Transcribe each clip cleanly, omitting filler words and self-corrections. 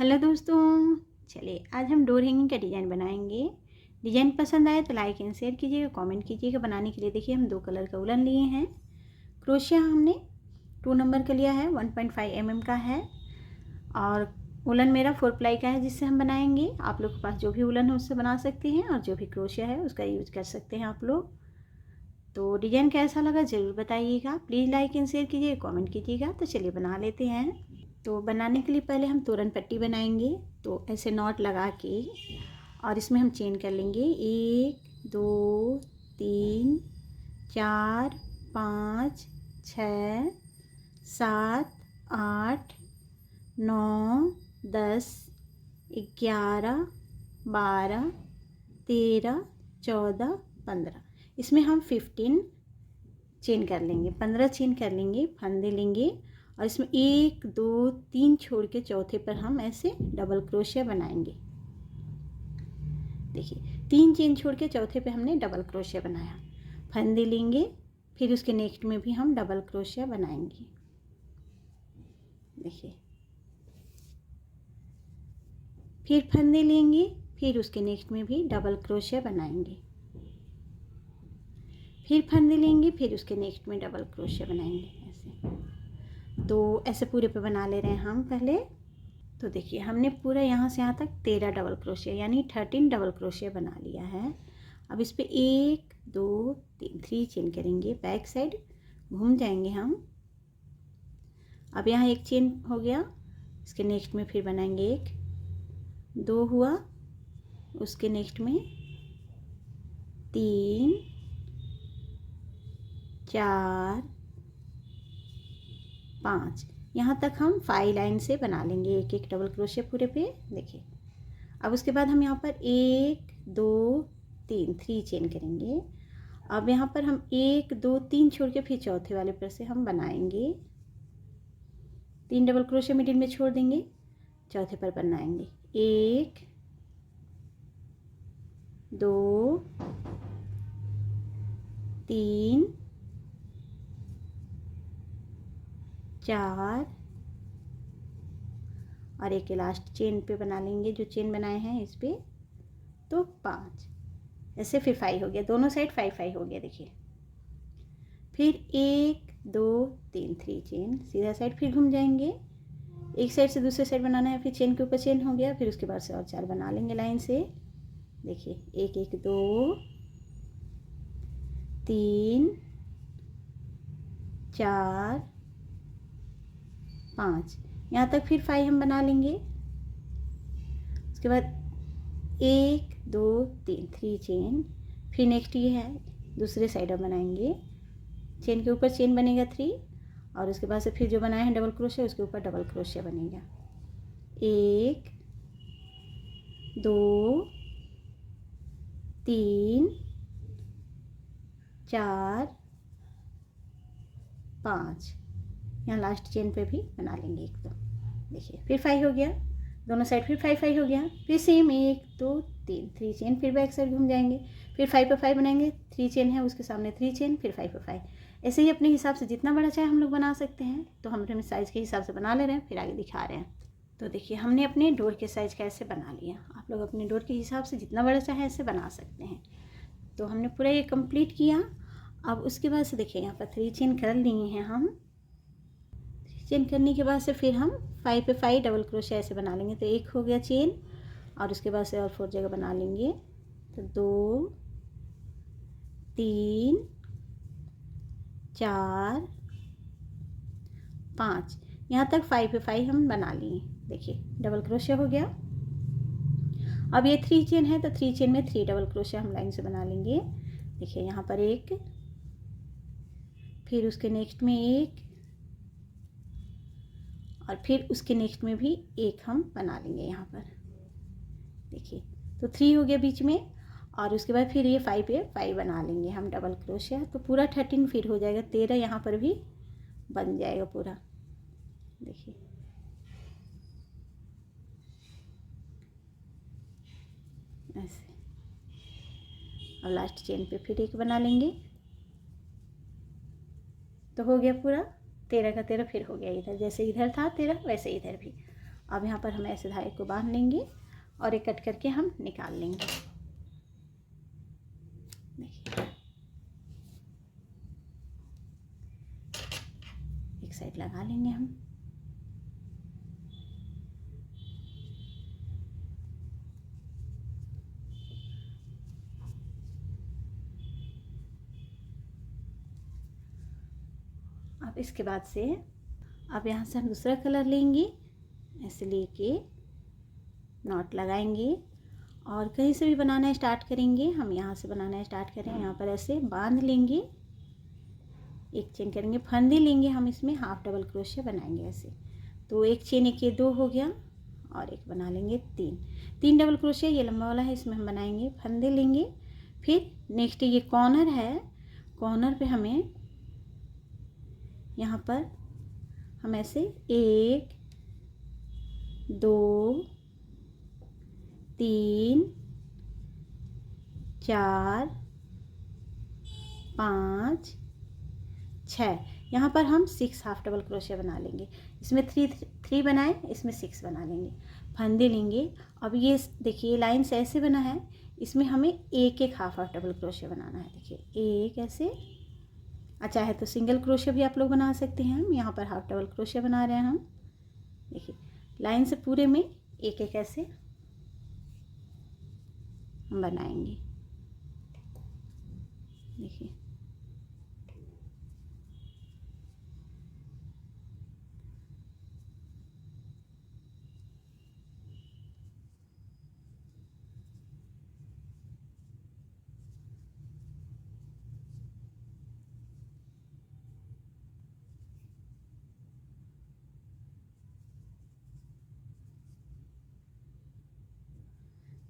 Hello दोस्तों, चलिए आज हम डोर हैंगिंग का डिज़ाइन बनाएंगे। डिज़ाइन पसंद आए तो लाइक एंड शेयर कीजिएगा, कमेंट कीजिएगा। बनाने के लिए देखिए हम 2 कलर का उलन लिए हैं। क्रोशिया हमने 2 नंबर का लिया है, 1.5 mm का है और उलन मेरा 4 प्लाई का है जिससे हम बनाएंगे। आप लोग के पास जो भी उलन है उससे बना सकते हैं और जो भी क्रोशिया है उसका यूज कर सकते हैं आप लोग। तो डिज़ाइन कैसा लगा ज़रूर बताइएगा। प्लीज़ लाइक एंड शेयर कीजिएगा, कमेंट कीजिएगा। तो चलिए बना लेते हैं। तो बनाने के लिए पहले हम तोरन पट्टी बनाएंगे। तो ऐसे नॉट लगा के और इसमें हम चेन कर लेंगे 1 2 3 4 5 6 7 8 9 10 11 12 13 14 15। इसमें हम 15 चेन कर लेंगे, 15 चेन कर लेंगे, फंदे लेंगे और इसमें 1 2 3 छोड़ के चौथे पर हम ऐसे डबल क्रोशिया बनाएंगे। देखिए 3 चेन छोड़ के चौथे पे हमने डबल क्रोशिया बनाया। फंदे लेंगे, फिर उसके नेक्स्ट में भी हम डबल क्रोशिया बनाएंगे। देखिए फिर फंदे लेंगे, फिर उसके नेक्स्ट में भी डबल क्रोशिया बनाएंगे। फिर फंदे लेंगे, फिर उसके नेक्स्ट में डबल क्रोशिया बनाएंगे। ऐसे तो ऐसे पूरे पे बना ले रहे हैं हम पहले। तो देखिए हमने पूरा यहाँ से यहाँ तक 13 डबल क्रोशिया यानी 13 डबल क्रोशिया बना लिया है। अब इस पे 1 2 3 चेन करेंगे, बैक साइड घूम जाएंगे हम। अब यहाँ एक चेन हो गया, इसके नेक्स्ट में फिर बनाएंगे 1 2 हुआ, उसके नेक्स्ट में 3 4 5। यहाँ तक हम 5 लाइन से बना लेंगे एक एक डबल क्रोशिया पूरे पे। देखिए अब उसके बाद हम यहाँ पर 1 2 3 चेन करेंगे। अब यहाँ पर हम 1 2 3 छोड़ के फिर चौथे वाले पर से हम बनाएंगे 3 डबल क्रोशिया मिडिल में छोड़ देंगे, चौथे पर बनाएंगे 1 2 3 4 और एक लास्ट चेन पे बना लेंगे जो चेन बनाए हैं इस पे, तो 5। ऐसे फिर 5 हो गया, दोनों साइड 5 5 हो गया। देखिए फिर 1 2 3 चेन सीधा साइड, फिर घूम जाएंगे, एक साइड से दूसरे साइड बनाना है, फिर चेन के ऊपर चेन हो गया, फिर उसके बाद से और 4 बना लेंगे लाइन से। देखिए 1 1 2 3 4 5। यहाँ तक फिर 5 हम बना लेंगे। उसके बाद 1 2 3 चेन, फिर नेक्स्ट ये है दूसरे साइड हम बनाएंगे, चेन के ऊपर चेन बनेगा 3 और उसके बाद से फिर जो बनाए हैं डबल क्रोशिया उसके ऊपर डबल क्रोशिया बनेगा 1 2 3 4 5। यहाँ लास्ट चेन पे भी बना लेंगे एक। तो देखिए फिर 5 हो गया, दोनों साइड फिर 5 5 हो गया, फिर सेम 1 2 3 चेन, फिर बैक साइड घूम जाएंगे, फिर 5 पे 5 बनाएंगे, 3 चेन है उसके सामने 3 चेन, फिर 5 पे 5। ऐसे ही अपने हिसाब से जितना बड़ा चाहे हम लोग बना सकते हैं। तो हम अपने साइज़ के हिसाब से बना ले रहे हैं, फिर आगे दिखा रहे हैं। तो देखिए हमने अपने डोर के साइज़ का ऐसे बना लिया। आप लोग अपने डोर के हिसाब से जितना बड़ा चाहे ऐसे बना सकते हैं। तो हमने पूरा ये कंप्लीट किया। अब उसके बाद से देखिए यहाँ पर 3 चेन कर लिए हैं हम। चेन करने के बाद से फिर हम 5 पे 5 डबल क्रोशिया ऐसे बना लेंगे। तो एक हो गया चेन और उसके बाद से और 4 जगह बना लेंगे। तो 2 3 4 5। यहाँ तक 5 पे 5 हम बना लिए। देखिए डबल क्रोशिया हो गया। अब ये 3 चेन है तो 3 चेन में 3 डबल क्रोशिया हम लाइन से बना लेंगे। देखिए यहाँ पर एक, फिर उसके नेक्स्ट में एक और फिर उसके नेक्स्ट में भी एक हम बना लेंगे यहाँ पर। देखिए तो 3 हो गया बीच में और उसके बाद फिर ये 5 पे 5 बना लेंगे हम डबल क्रोशिया। तो पूरा 13 फिर हो जाएगा, 13 यहाँ पर भी बन जाएगा पूरा। देखिए ऐसे, और लास्ट चेन पे फिर एक बना लेंगे। तो हो गया पूरा 13 का 13 फिर हो गया इधर, जैसे इधर था 13 वैसे इधर भी। अब यहाँ पर हम ऐसे धागे को बांध लेंगे और एक कट करके हम निकाल लेंगे। देखिए एक साइड लगा लेंगे हम। अब इसके बाद से अब यहाँ से हम दूसरा कलर लेंगे, ऐसे लेके नॉट लगाएंगे और कहीं से भी बनाना स्टार्ट करेंगे। हम यहाँ से बनाना स्टार्ट करें, यहाँ पर ऐसे बांध लेंगे, एक चेन करेंगे, फंदे लेंगे, हम इसमें हाफ डबल क्रोशिया बनाएंगे ऐसे। तो एक चेन, एक ये 2 हो गया और एक बना लेंगे 3 डबल क्रोशिया, ये लंबा वाला है, इसमें हम बनाएंगे, फंदे लेंगे। फिर नेक्स्ट ये कॉर्नर है, कॉर्नर पे हमें यहाँ पर हम ऐसे 1 2 3 4 5 6, यहाँ पर हम 6 हाफ डबल क्रोशिया बना लेंगे। इसमें 3 बनाए, इसमें 6 बना लेंगे, फंदे लेंगे। अब ये देखिए लाइन से ऐसे बना है, इसमें हमें एक हाफ डबल क्रोशिया बनाना है। देखिए एक ऐसे, अच्छा है तो सिंगल क्रोशिया भी आप लोग बना सकते हैं। हम यहाँ पर हाफ डबल क्रोशिया बना रहे हैं हम। देखिए लाइन से पूरे में एक ऐसे हम बनाएंगे। देखिए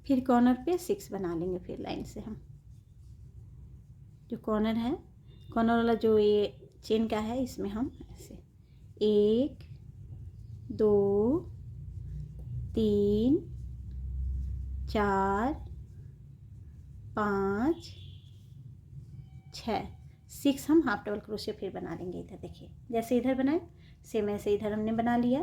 फिर कॉर्नर पे 6 बना लेंगे। फिर लाइन से हम जो कॉर्नर है, कॉर्नर वाला जो ये चेन का है, इसमें हम ऐसे 1 2 3 4 5 6 हम हाफ डबल क्रोशिया फिर बना लेंगे। इधर देखिए जैसे इधर बनाए सेम ऐसे इधर हमने बना लिया,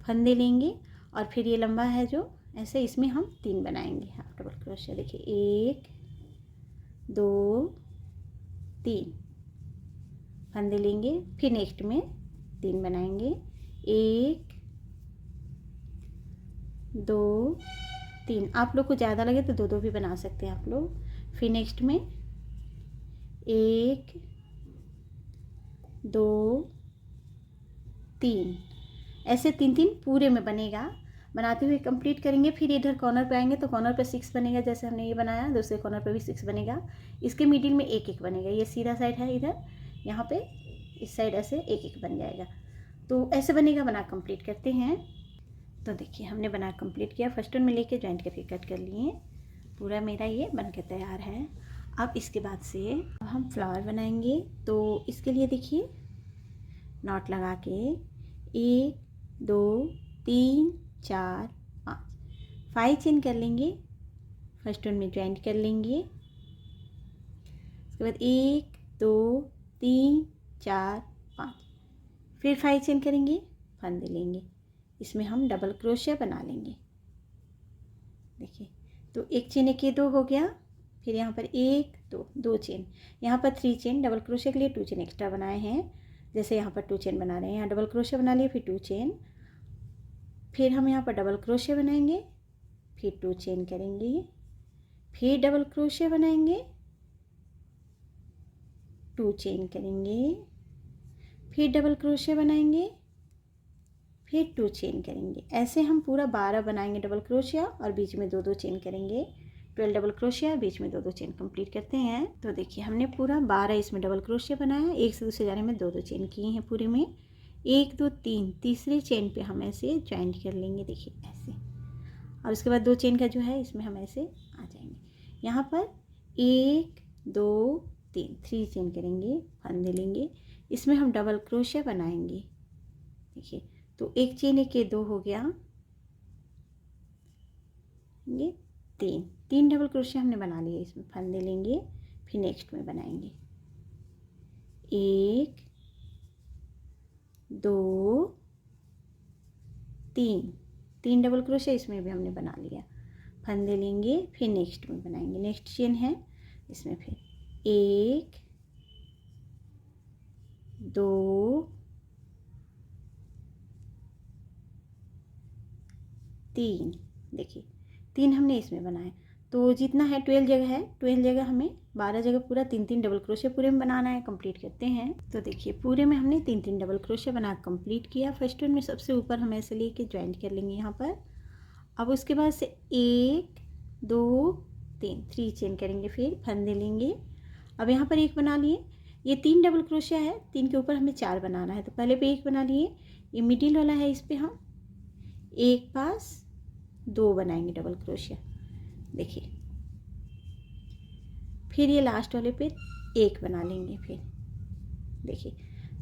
फंदे लेंगे और फिर ये लंबा है जो ऐसे, इसमें हम 3 बनाएंगे हाफ डबल क्रोशिया। देखिए 1 2 3, फंदे लेंगे, फिर नेक्स्ट में 3 बनाएंगे, 1 2 3। आप लोग को ज़्यादा लगे तो 2 भी बना सकते हैं आप लोग। फिर नेक्स्ट में 1 2 3, ऐसे 3 पूरे में बनेगा। बनाते हुए कंप्लीट करेंगे। फिर इधर कॉर्नर पे आएंगे तो कॉर्नर पे 6 बनेगा, जैसे हमने ये बनाया। दूसरे कॉर्नर पे भी 6 बनेगा। इसके मिडिल में एक बनेगा। ये सीधा साइड है इधर, यहाँ पे इस साइड ऐसे एक बन जाएगा। तो ऐसे बनेगा। बना कंप्लीट करते हैं। तो देखिए हमने बना कंप्लीट किया। फर्स्ट वन में लेके जॉइंट करके कट कर लिए। पूरा मेरा ये बन के तैयार है। अब इसके बाद से अब हम फ्लावर बनाएंगे। तो इसके लिए देखिए नॉट लगा के 1 2 3 4 5 चेन कर लेंगे। फर्स्ट वन में ज्वाइंट कर लेंगे। उसके बाद 1 2 3 4 5, फिर 5 चेन करेंगे, फंदे लेंगे। इसमें हम डबल क्रोशिया बना लेंगे। देखिए तो एक चेन एक ये 2 हो गया। फिर यहाँ पर 1 2 चेन, यहाँ पर 3 चेन डबल क्रोशिया के लिए 2 चेन एक्स्ट्रा बनाए हैं। जैसे यहाँ पर 2 चेन बना रहे हैं, यहाँ डबल क्रोशिया बना लिए, फिर 2 चेन, फिर हम यहाँ पर डबल क्रोशिया बनाएंगे, फिर 2 चेन करेंगे, फिर डबल क्रोशिया बनाएंगे, 2 चेन करेंगे, फिर डबल क्रोशिया बनाएंगे, फिर 2 चेन करेंगे। ऐसे हम पूरा 12 बनाएंगे डबल क्रोशिया और बीच में 2 चेन करेंगे। 12 डबल क्रोशिया, बीच में 2 चेन कंप्लीट करते हैं। तो देखिए हमने पूरा 12 इसमें डबल क्रोशिया बनाया। एक से दूसरे जाने में 2 चेन किए हैं पूरे में। 1 2 3, तीसरे चेन पे हम ऐसे ज्वाइंट कर लेंगे। देखिए ऐसे, और उसके बाद 2 चेन का जो है इसमें हम ऐसे आ जाएंगे। यहाँ पर 1 2 3 चेन करेंगे, फंदे लेंगे। इसमें हम डबल क्रोशिया बनाएंगे। देखिए तो एक चेन एक ये 2 हो गया, ये 3 डबल क्रोशिया हमने बना लिए। इसमें फंदे लेंगे, फिर नेक्स्ट में बनाएंगे 1 2 तीन डबल क्रोशिया इसमें भी हमने बना लिया। फंदे लेंगे, फिर नेक्स्ट में बनाएंगे। नेक्स्ट चेन है इसमें, फिर 1 2 3। देखिए 3 हमने इसमें बनाए, तो जितना है 12 जगह है, 12 जगह हमें 12 जगह पूरा 3 डबल क्रोशिया पूरे में बनाना है। कंप्लीट करते हैं। तो देखिए पूरे में हमने 3 डबल क्रोशिया बना कंप्लीट किया। फर्स्ट वन में सबसे ऊपर हम ऐसे लेके ज्वाइंट कर लेंगे यहाँ पर। अब उसके बाद से 1 2 3 चेन करेंगे, फिर फंदे लेंगे। अब यहाँ पर एक बना लिए, ये 3 डबल क्रोशिया है, 3 के ऊपर हमें 4 बनाना है, तो पहले पे एक बना लिए। ये मिडिल वाला है, इस पर हम एक पास 2 बनाएंगे डबल क्रोशिया। देखिए फिर ये लास्ट वाले पे एक बना लेंगे। फिर देखिए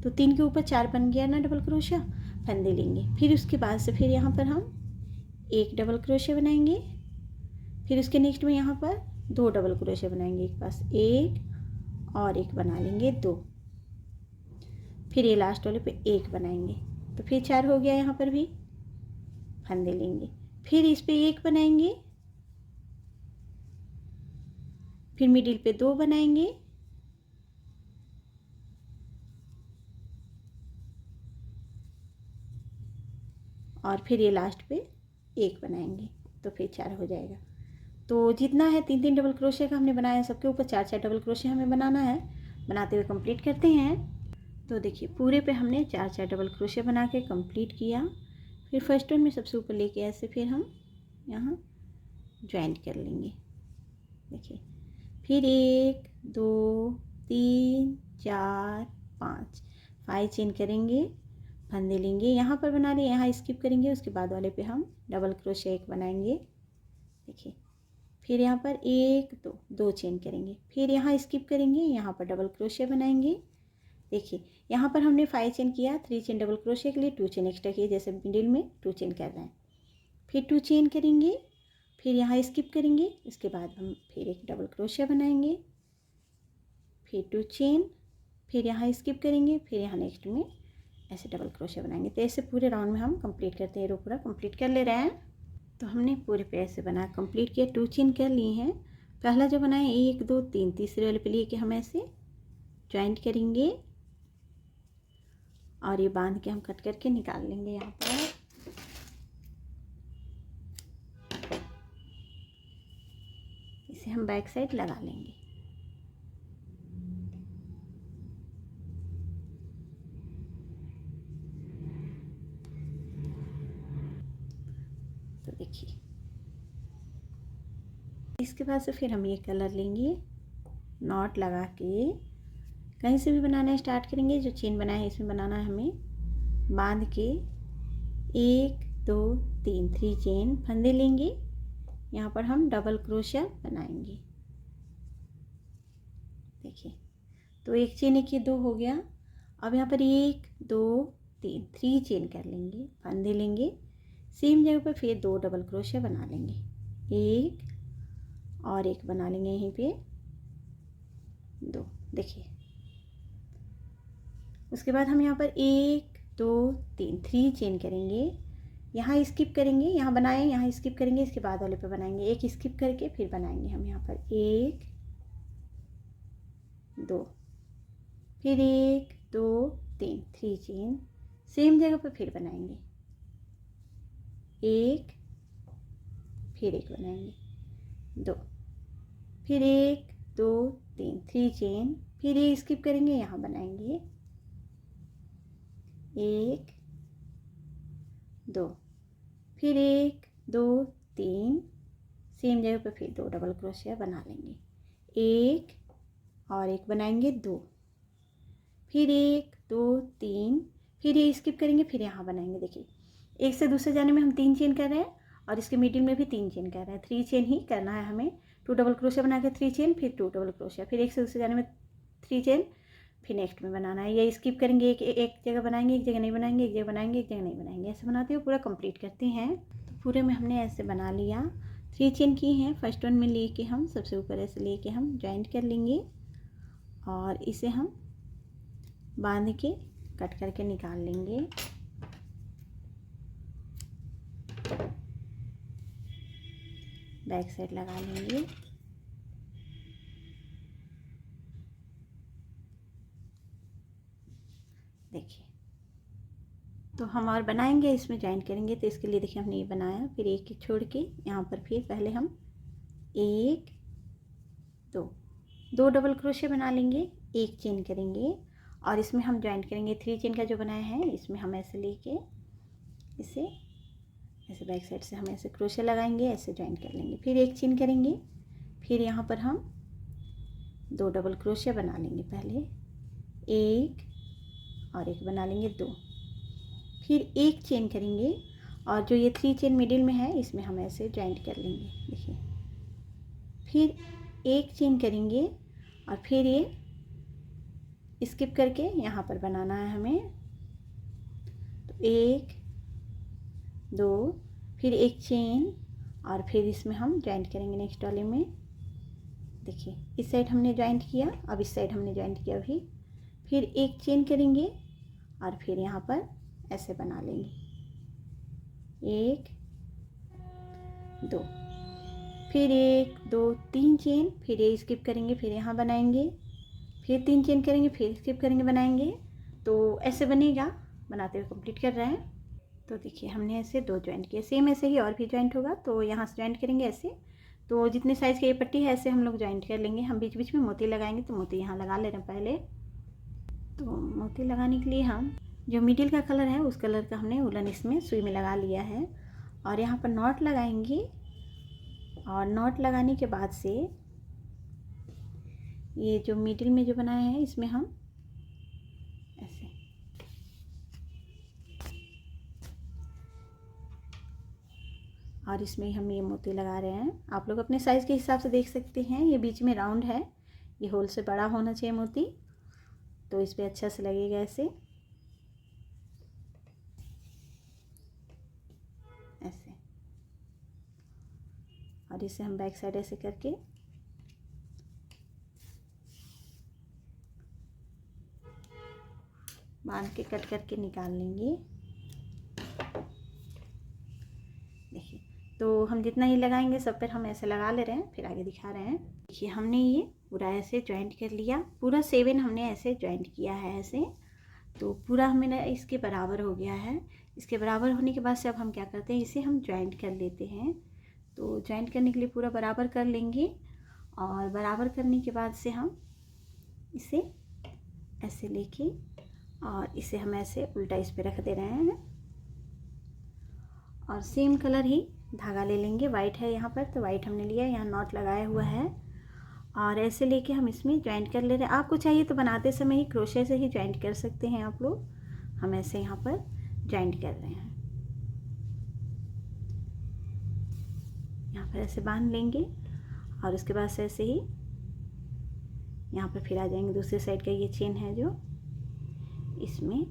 तो 3 के ऊपर 4 बन गया ना डबल क्रोशिया। फंदे लेंगे, फिर उसके बाद से फिर यहाँ पर हम एक डबल क्रोशिया बनाएंगे। फिर उसके नेक्स्ट में यहाँ पर 2 डबल क्रोशिया बनाएंगे, एक पास एक और एक बना लेंगे 2। फिर ये लास्ट वाले पे एक बनाएंगे, तो फिर 4 हो गया। यहाँ पर भी फंदे लेंगे, फिर इस पे एक बनाएंगे, फिर मिडिल पे 2 बनाएंगे, और फिर ये लास्ट पे एक बनाएंगे, तो फिर 4 हो जाएगा। तो जितना है 3 डबल क्रोशिया का हमने बनाया है, सबके ऊपर 4 डबल क्रोशिया हमें बनाना है। बनाते हुए कंप्लीट करते हैं। तो देखिए पूरे पे हमने 4 डबल क्रोशिया बना के कंप्लीट किया। फिर फर्स्ट वन में सबसे ऊपर लेके ऐसे फिर हम यहाँ ज्वाइंट कर लेंगे। देखिए फिर 1 2 3 4 5 चेन करेंगे, फंदे लेंगे, यहाँ पर बना लिए, यहाँ स्किप करेंगे, उसके बाद वाले पे हम डबल क्रोशिया एक बनाएंगे। देखिए फिर यहाँ पर 1 2 चेन करेंगे, फिर यहाँ स्किप करेंगे, यहाँ पर डबल क्रोशिया बनाएंगे। देखिए यहाँ पर हमने 5 चेन किया, 3 चेन डबल क्रोशिया के लिए 2 चेन एक्स्ट्रा किए, जैसे मिडिल में 2 चेन कर रहे हैं। फिर 2 चेन करेंगे, फिर यहाँ स्किप करेंगे, इसके बाद हम फिर एक डबल क्रोशिया बनाएंगे, फिर 2 चेन, फिर यहाँ स्किप करेंगे, फिर यहाँ नेक्स्ट में ऐसे डबल क्रोशिया बनाएंगे। तो ऐसे पूरे राउंड में हम कंप्लीट करते हैं। रो पूरा कंप्लीट कर ले रहे हैं। तो हमने पूरे पे ऐसे बना कंप्लीट किया। 2 चेन कर लिए हैं। पहला जो बनाए 1 2 3, तीसरे वाले पे लिए कि हम ऐसे ज्वाइंट करेंगे और ये बांध के हम कट करके निकाल लेंगे। यहाँ पर इसे हम बैक साइड लगा लेंगे। तो देखिए इसके बाद से फिर हम ये कलर लेंगे, नॉट लगा के कहीं से भी बनाना स्टार्ट करेंगे। जो चेन बनाए है इसमें बनाना है हमें, बांध के 1 2 3 चेन, फंदे लेंगे, यहाँ पर हम डबल क्रोशिया बनाएंगे। देखिए तो एक चेन एक ये 2 हो गया। अब यहाँ पर 1 2 3 चेन कर लेंगे, फंदे लेंगे, सेम जगह पर फिर 2 डबल क्रोशिया बना लेंगे, एक और एक बना लेंगे यहीं पे 2। देखिए उसके बाद हम यहाँ पर 1 2 3 चेन करेंगे, यहाँ स्किप करेंगे, यहाँ बनाए, यहाँ स्किप करेंगे, इसके बाद वाले पे बनाएंगे, एक स्किप करके फिर बनाएंगे हम यहाँ पर 1 2, फिर 1 2 3 चेन, सेम जगह पर फिर बनाएंगे, एक, फिर एक बनाएंगे 2, फिर 1 2 3 चेन, फिर ये स्किप करेंगे, यहाँ बनाएंगे 1 2, फिर 1 2 3, सेम जगह पर फिर 2 डबल क्रोशिया बना लेंगे, एक और एक बनाएंगे 2, फिर 1 2 3, फिर ये स्किप करेंगे, फिर यहाँ बनाएंगे। देखिए एक से दूसरे जाने में हम 3 चेन कर रहे हैं और इसके मिडिल में भी 3 चेन कर रहे हैं। 3 चेन ही करना है हमें। 2 डबल क्रोशिया बना के 3 चेन, फिर 2 डबल क्रोशिया, फिर एक से दूसरे जाने में 3 चेन, फिर नेक्स्ट में बनाना है। ये स्किप करेंगे, एक जगह बनाएंगे, एक जगह नहीं बनाएंगे, एक जगह बनाएंगे, एक जगह नहीं बनाएंगे, ऐसे बनाते हुए पूरा कंप्लीट करते हैं। तो पूरे में हमने ऐसे बना लिया। 3 चेन की हैं। फर्स्ट वन में लेके हम सबसे ऊपर ऐसे लेके हम ज्वाइंट कर लेंगे और इसे हम बांध के कट करके निकाल लेंगे। बैक साइड लगा लेंगे। देखिए, तो हम और बनाएंगे, इसमें जॉइंट करेंगे। तो इसके लिए देखिए हमने ये बनाया, फिर एक छोड़ के यहाँ पर फिर पहले हम 1 2 डबल क्रोशिया बना लेंगे, 1 चेन करेंगे और इसमें हम जॉइंट करेंगे। 3 चेन का जो बनाया है इसमें हम ऐसे लेके इसे ऐसे बैक साइड से हम ऐसे क्रोशिया लगाएंगे, ऐसे जॉइंट कर लेंगे, फिर 1 चेन करेंगे, फिर यहाँ पर हम 2 डबल क्रोशिया बना लेंगे। पहले 1 और 1 बना लेंगे 2, फिर 1 चेन करेंगे और जो ये 3 चेन मिडिल में है इसमें हम ऐसे जॉइंट कर लेंगे। देखिए, फिर 1 चेन करेंगे और फिर ये स्किप करके यहाँ पर बनाना है हमें। तो 1 2 फिर 1 चेन और फिर इसमें हम जॉइंट करेंगे नेक्स्ट वाले में। देखिए, इस साइड हमने जॉइंट किया, अब इस साइड हमने जॉइंट किया भी, फिर 1 चेन करेंगे और फिर यहाँ पर ऐसे बना लेंगे 1 2, फिर 1 2 3 चेन, फिर ये स्किप करेंगे, फिर यहाँ बनाएंगे, फिर 3 चेन करेंगे, फिर स्किप करेंगे, बनाएंगे। तो ऐसे बनेगा, बनाते हुए कंप्लीट कर रहे हैं। तो देखिए हमने ऐसे 2 जॉइंट किए, सेम ऐसे ही और भी जॉइंट होगा। तो यहाँ से जॉइंट करेंगे ऐसे, तो जितने साइज़ की ये पट्टी है ऐसे हम लोग जॉइंट कर लेंगे। हम बीच बीच में मोती लगाएंगे, तो मोती यहाँ लगा ले रहे हैं पहले। तो मोती लगाने के लिए हम जो मिडिल का कलर है उस कलर का हमने उलन इसमें सुई में लगा लिया है और यहाँ पर नॉट लगाएंगे। और नॉट लगाने के बाद से ये जो मिडिल में जो बनाया है इसमें हम ऐसे और इसमें हम ये मोती लगा रहे हैं। आप लोग अपने साइज़ के हिसाब से देख सकते हैं। ये बीच में राउंड है, ये होल से बड़ा होना चाहिए मोती, तो इस पर अच्छा से लगेगा ऐसे ऐसे। और इसे हम बैक साइड ऐसे करके बांध के कट करके निकाल लेंगे। देखिए, तो हम जितना ही लगाएंगे सब पर हम ऐसे लगा ले रहे हैं, फिर आगे दिखा रहे हैं। देखिए, हमने ये पूरा ऐसे जॉइंट कर लिया, पूरा 7 हमने ऐसे जॉइंट किया है ऐसे। तो पूरा हमें इसके बराबर हो गया है। इसके बराबर होने के बाद से अब हम क्या करते हैं, इसे हम जॉइंट कर लेते हैं। तो जॉइंट करने के लिए पूरा बराबर कर लेंगे और बराबर करने के बाद से हम इसे ऐसे लेके और इसे हम ऐसे उल्टा इस पे रख दे रहे हैं और सेम कलर ही धागा ले लेंगे। वाइट है यहाँ पर, तो वाइट हमने लिया, यहाँ नॉट लगाया हुआ है और ऐसे लेके हम इसमें जॉइंट कर ले रहे हैं। आपको चाहिए तो बनाते समय ही क्रोशे से ही जॉइंट कर सकते हैं आप लोग। हम ऐसे यहाँ पर जॉइंट कर रहे हैं, यहाँ पर ऐसे बांध लेंगे और उसके बाद से ऐसे ही यहाँ पर फिर आ जाएंगे। दूसरी साइड का ये चेन है जो इसमें,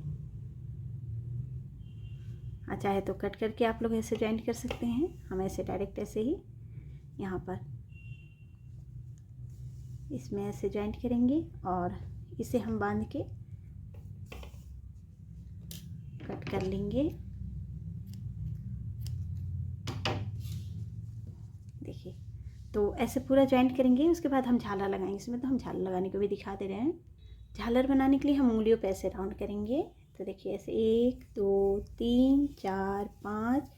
चाहे तो कट करके आप लोग ऐसे जॉइंट कर सकते हैं। हम ऐसे डायरेक्ट ऐसे ही यहाँ पर इसमें ऐसे जॉइंट करेंगे और इसे हम बांध के कट कर लेंगे। देखिए, तो ऐसे पूरा जॉइंट करेंगे। उसके बाद हम झालर लगाएंगे इसमें, तो हम झालर लगाने को भी दिखा दे रहे हैं। झालर बनाने के लिए हम उंगलियों पे ऐसे राउंड करेंगे। तो देखिए ऐसे 1 2 3 4 5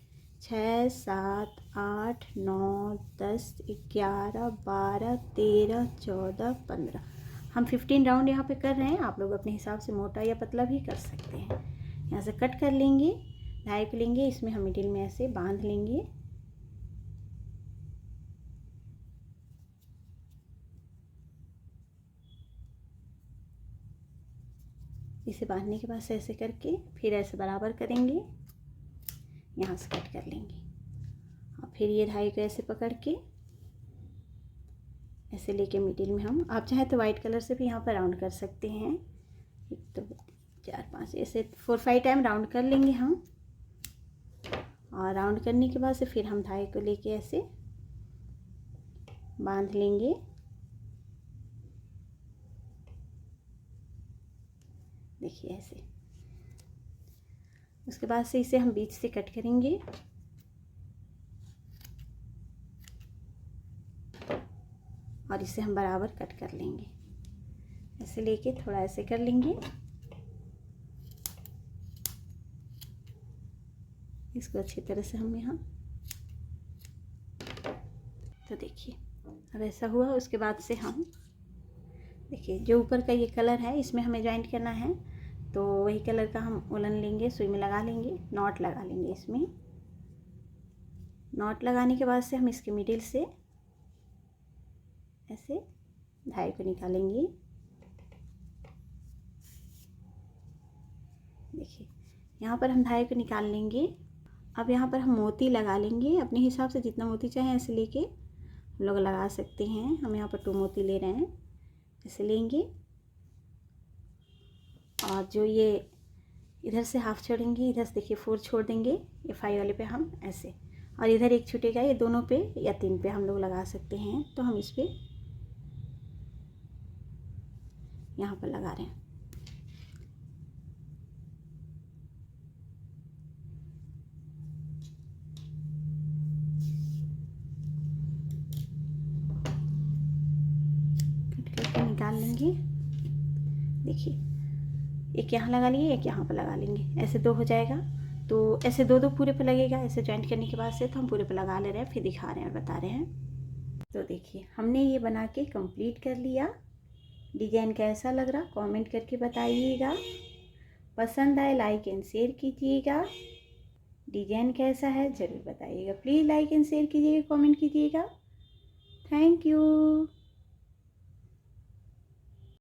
6 7 8 9 10 11 12 13 14 15, हम 15 राउंड यहाँ पे कर रहे हैं। आप लोग अपने हिसाब से मोटा या पतला भी कर सकते हैं। यहाँ से कट कर लेंगे, धागे को लेंगे, इसमें हम मिडिल में ऐसे बांध लेंगे। इसे बांधने के बाद से ऐसे करके फिर ऐसे बराबर करेंगे, यहाँ से कट कर लेंगे और फिर ये धागे को ऐसे पकड़ के ऐसे लेके मिडिल में हम, आप चाहे तो वाइट कलर से भी यहाँ पर राउंड कर सकते हैं। 1 2 3 4 5 ऐसे 4 5 टाइम राउंड कर लेंगे हम। और राउंड करने के बाद से फिर हम धागे को लेके ऐसे बांध लेंगे। देखिए ऐसे, उसके बाद से इसे हम बीच से कट करेंगे। और इसे हम बराबर कट कर लेंगे। ऐसे लेके थोड़ा ऐसे कर लेंगे, इसको अच्छी तरह से हम यहाँ, तो देखिए अब ऐसा हुआ। उसके बाद से हम देखिए जो ऊपर का ये कलर है इसमें हमें ज्वाइंट करना है, तो वही कलर का हम उलन लेंगे, सुई में लगा लेंगे, नॉट लगा लेंगे। इसमें नॉट लगाने के बाद से हम इसके मिडिल से ऐसे धागे को निकालेंगे। देखिए यहाँ पर हम धागे को निकाल लेंगे। अब यहाँ पर हम मोती लगा लेंगे, अपने हिसाब से जितना मोती चाहे ऐसे लेके हम लोग लगा सकते हैं। हम यहाँ पर 2 मोती ले रहे हैं, ऐसे लेंगे और जो ये इधर से हाफ छोड़ेंगे, इधर से देखिए 4 छोड़ देंगे, ये 5 वाले पे हम ऐसे, और इधर एक छूटेगा, ये दोनों पे या 3 पे हम लोग लगा सकते हैं। तो हम इस पे यहाँ पर लगा रहे हैं। कट करके निकाल लेंगे। देखिए एक यहाँ लगा लिए, एक यहाँ पर लगा लेंगे, ऐसे 2 हो जाएगा। तो ऐसे 2 पूरे पे लगेगा। ऐसे जॉइंट करने के बाद से तो हम पूरे पे लगा ले रहे हैं, फिर दिखा रहे हैं और बता रहे हैं। तो देखिए हमने ये बना के कंप्लीट कर लिया। डिज़ाइन कैसा लग रहा कमेंट करके बताइएगा। पसंद आए लाइक एंड शेयर कीजिएगा। डिज़ाइन कैसा है ज़रूर बताइएगा। प्लीज़ लाइक एंड शेयर कीजिएगा, कमेंट कीजिएगा। Thank you.